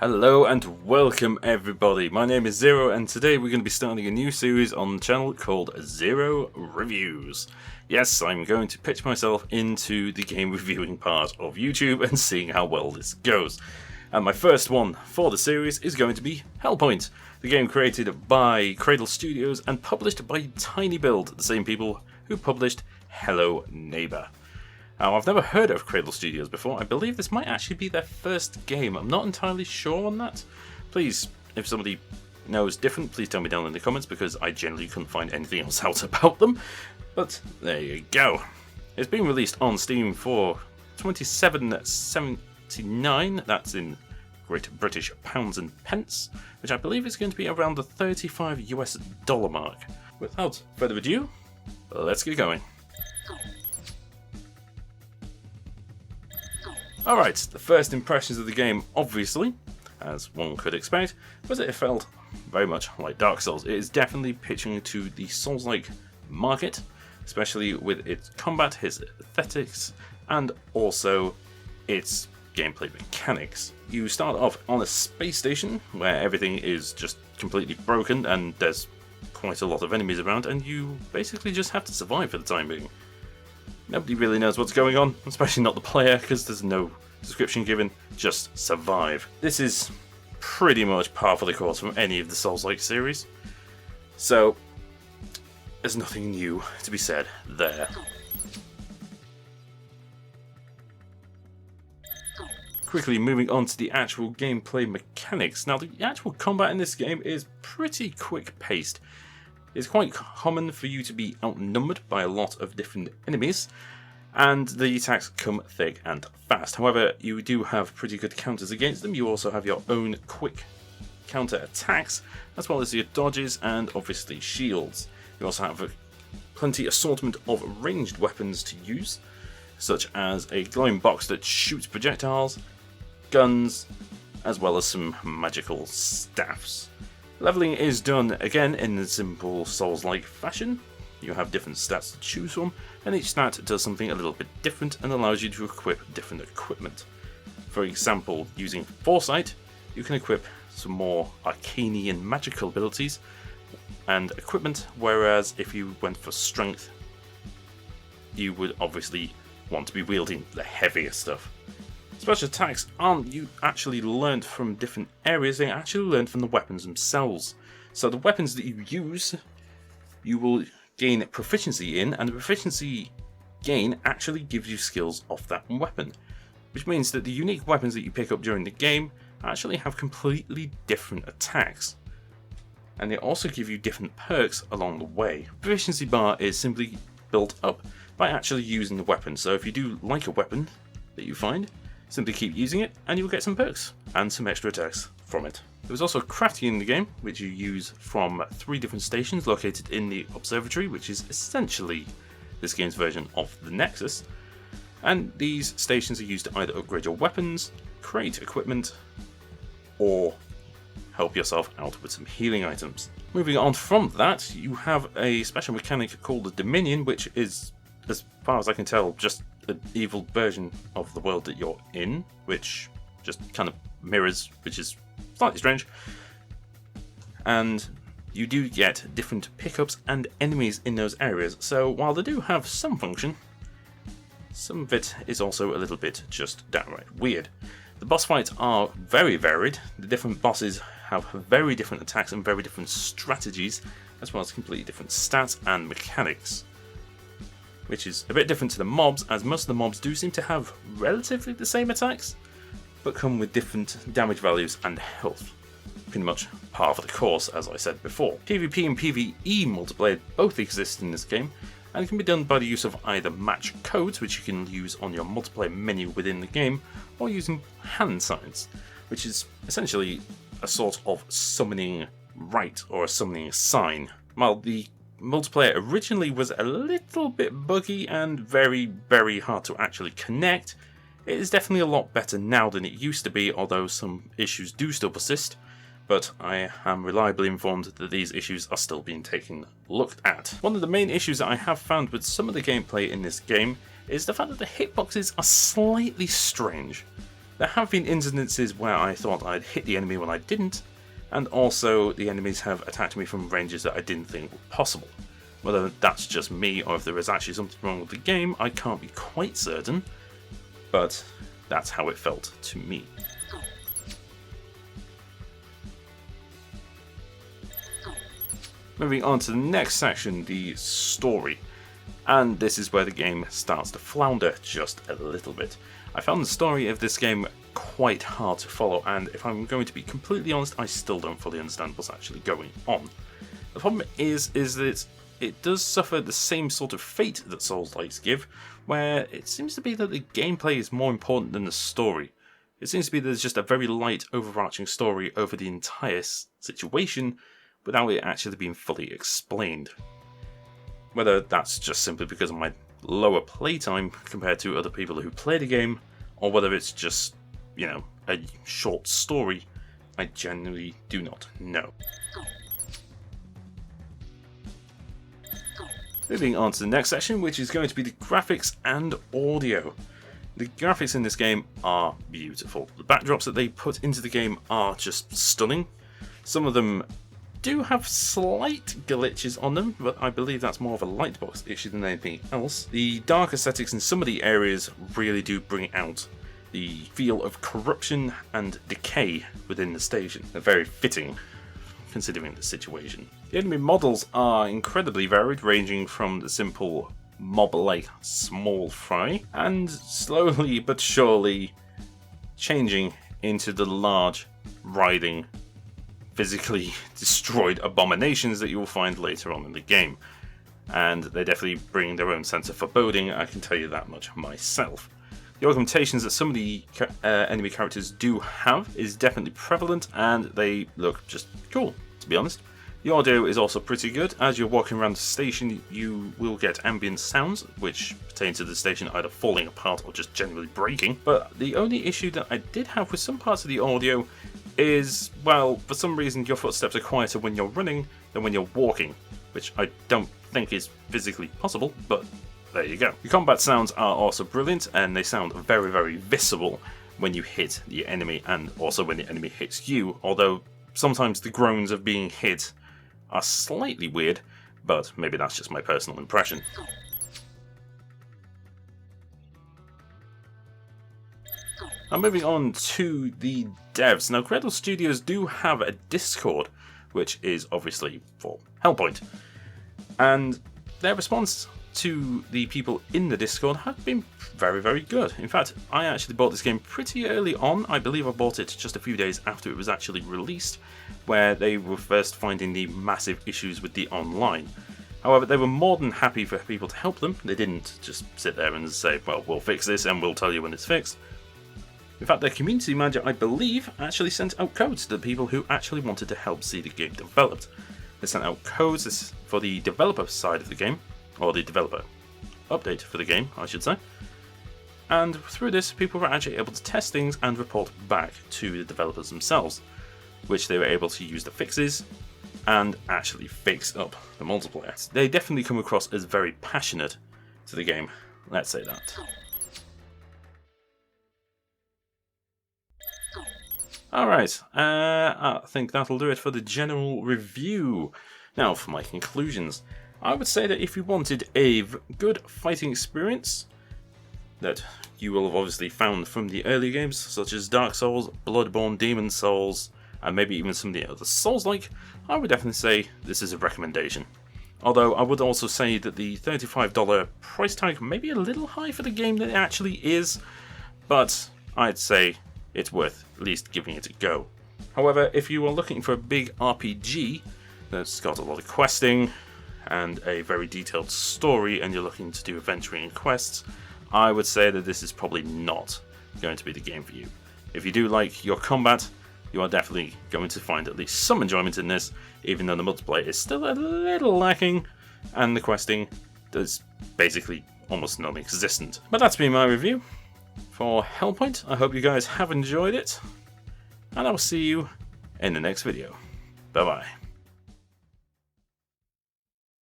Hello and welcome everybody, my name is Zero and today we're going to be starting a new series on the channel called Zero Reviews. Yes, I'm going to pitch myself into the game reviewing part of YouTube and seeing how well this goes. And my first one for the series is going to be Hellpoint, the game created by Cradle Studios and published by TinyBuild, the same people who published Hello Neighbor. Now, I've never heard of Cradle Studios before. I believe this might actually be their first game. I'm not entirely sure on that. Please, if somebody knows different, please tell me down in the comments because I generally couldn't find anything else out about them. But there you go. It's been released on Steam for £27.79. That's in Great British pounds and pence, which I believe is going to be around the $35 US mark. Without further ado, let's get going. Alright, the first impressions of the game, obviously, as one could expect, was that it felt very much like Dark Souls. It is definitely pitching to the Souls-like market, especially with its combat, its aesthetics, and also its gameplay mechanics. You start off on a space station where everything is just completely broken and there's quite a lot of enemies around, and you basically just have to survive for the time being. Nobody really knows what's going on, especially not the player, because there's no description given, just survive. This is pretty much par for the course from any of the Souls-like series, so there's nothing new to be said there. Quickly moving on to the actual gameplay mechanics. Now, the actual combat in this game is pretty quick-paced. It's quite common for you to be outnumbered by a lot of different enemies, and the attacks come thick and fast. However, you do have pretty good counters against them. You also have your own quick counter attacks, as well as your dodges and obviously shields. You also have plenty assortment of ranged weapons to use, such as a glowing box that shoots projectiles, guns, as well as some magical staffs. Leveling is done again in the simple Souls-like fashion. You have different stats to choose from, and each stat does something a little bit different and allows you to equip different equipment. For example, using Foresight, you can equip some more arcane magical abilities and equipment, whereas if you went for Strength, you would obviously want to be wielding the heavier stuff. Special attacks aren't you actually learned from different areas, they actually learned from the weapons themselves. So the weapons that you use, you will gain proficiency in, and the proficiency gain actually gives you skills off that weapon. Which means that the unique weapons that you pick up during the game actually have completely different attacks. And they also give you different perks along the way. The proficiency bar is simply built up by actually using the weapon. So if you do like a weapon that you find, simply keep using it and you'll get some perks and some extra attacks from it. There's also crafting in the game, which you use from 3 different stations located in the observatory, which is essentially this game's version of the Nexus. And these stations are used to either upgrade your weapons, create equipment, or help yourself out with some healing items. Moving on from that, you have a special mechanic called the Dominion, which is, as far as I can tell, just an evil version of the world that you're in, which just kind of mirrors, which is slightly strange. And you do get different pickups and enemies in those areas, so while they do have some function, some of it is also a little bit just downright weird. The boss fights are very varied. The different bosses have very different attacks and very different strategies, as well as completely different stats and mechanics, which is a bit different to the mobs, as most of the mobs do seem to have relatively the same attacks, but come with different damage values and health. Pretty much par for the course, as I said before. PvP and PvE multiplayer both exist in this game, and can be done by the use of either match codes, which you can use on your multiplayer menu within the game, or using hand signs, which is essentially a sort of summoning rite or a summoning sign. While the multiplayer originally was a little bit buggy and very, very hard to actually connect, it is definitely a lot better now than it used to be, although some issues do still persist, but I am reliably informed that these issues are still being looked at. One of the main issues that I have found with some of the gameplay in this game is the fact that the hitboxes are slightly strange. There have been incidences where I thought I'd hit the enemy when I didn't, and also the enemies have attacked me from ranges that I didn't think were possible. Whether that's just me or if there is actually something wrong with the game, I can't be quite certain, but that's how it felt to me. Moving on to the next section, the story. And this is where the game starts to flounder just a little bit. I found the story of this game quite hard to follow, and if I'm going to be completely honest, I still don't fully understand what's actually going on. The problem is that it does suffer the same sort of fate that Souls-likes give, where it seems to be that the gameplay is more important than the story. It seems to be there's just a very light, overarching story over the entire situation, without it actually being fully explained. Whether that's just simply because of my lower playtime compared to other people who play the game, or whether it's just, a short story, I genuinely do not know. Moving on to the next section, which is going to be the graphics and audio. The graphics in this game are beautiful. The backdrops that they put into the game are just stunning. Some of them do have slight glitches on them, but I believe that's more of a lightbox issue than anything else. The dark aesthetics in some of the areas really do bring out the feel of corruption and decay within the station. They're very fitting, considering the situation. The enemy models are incredibly varied, ranging from the simple mob-like small fry, and slowly but surely changing into the large, writhing, physically destroyed abominations that you will find later on in the game. And they definitely bring their own sense of foreboding, I can tell you that much myself. The augmentations that some of the enemy characters do have is definitely prevalent, and they look just cool, to be honest. The audio is also pretty good. As you're walking around the station, you will get ambient sounds, which pertain to the station either falling apart or just generally breaking. But the only issue that I did have with some parts of the audio is, well, for some reason your footsteps are quieter when you're running than when you're walking, which I don't think is physically possible, but there you go. The combat sounds are also brilliant, and they sound very, very visceral when you hit the enemy, and also when the enemy hits you, although sometimes the groans of being hit are slightly weird, but maybe that's just my personal impression. Now moving on to the devs. Now Cradle Studios do have a Discord, which is obviously for Hellpoint, and their response to the people in the Discord have been very, very good. In fact, I actually bought this game pretty early on. I believe I bought it just a few days after it was actually released, where they were first finding the massive issues with the online. However, they were more than happy for people to help them. They didn't just sit there and say, well, we'll fix this and we'll tell you when it's fixed. In fact, their community manager, I believe, actually sent out codes to the people who actually wanted to help see the game developed. They sent out codes for the developer side of the game, or the developer update for the game, I should say. And through this, people were actually able to test things and report back to the developers themselves, which they were able to use the fixes and actually fix up the multiplayer. They definitely come across as very passionate to the game, let's say that. Alright, I think that'll do it for the general review. Now for my conclusions. I would say that if you wanted a good fighting experience that you will have obviously found from the early games, such as Dark Souls, Bloodborne, Demon Souls, and maybe even some of the other Souls-like, I would definitely say this is a recommendation. Although I would also say that the $35 price tag may be a little high for the game that it actually is, but I'd say it's worth at least giving it a go. However, if you are looking for a big RPG that's got a lot of questing and a very detailed story, and you're looking to do adventuring and quests, I would say that this is probably not going to be the game for you. If you do like your combat, you are definitely going to find at least some enjoyment in this, even though the multiplayer is still a little lacking, and the questing is basically almost non-existent. But that's been my review for Hellpoint. I hope you guys have enjoyed it, and I will see you in the next video. Bye bye.